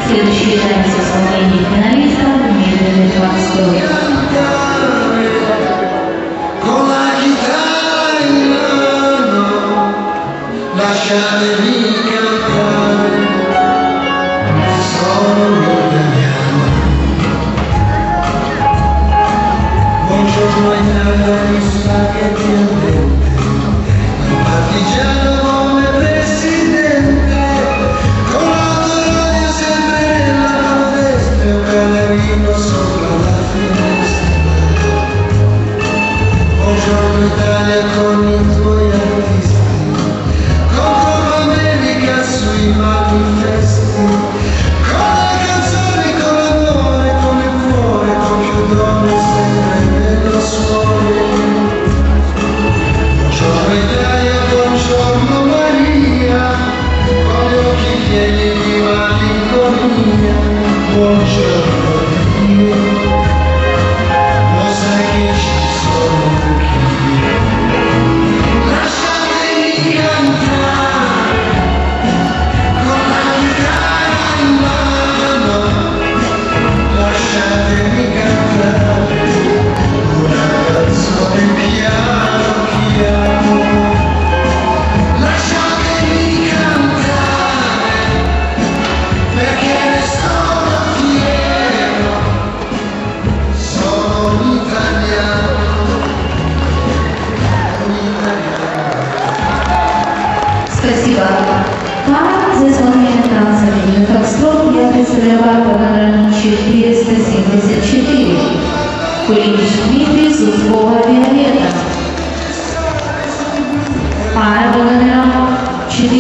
Следующий танец исполнения финалиста «Медленный танцпол». Lasciatemi cantare, sono italiano. Buongiorno Italia, mi spaghetti al dente, un partigiano come presidente, con l'autoradio sempre nella protesta e un canarino sopra la finestra. Buongiorno Italia con i tuoi artisti, sui manifesti, con le canzoni, con l'amore, con il cuore, con più donne sempre nello suono. Buongiorno Italia, buongiorno Maria, con gli occhi pieni di malinconia. Buongiorno Dio, lo sai che ci sono anch'io. Lasciatemi cantare, lasciatemi cantare una canzone piano piano, lasciatemi cantare perché ne sono fiero, sono un italiano, Спасибо. Пара за исполнение танца «Медленный танцпол» я представляла по номеру 474. Кулинич Дмитрий, Зубкова Виолетта. Пара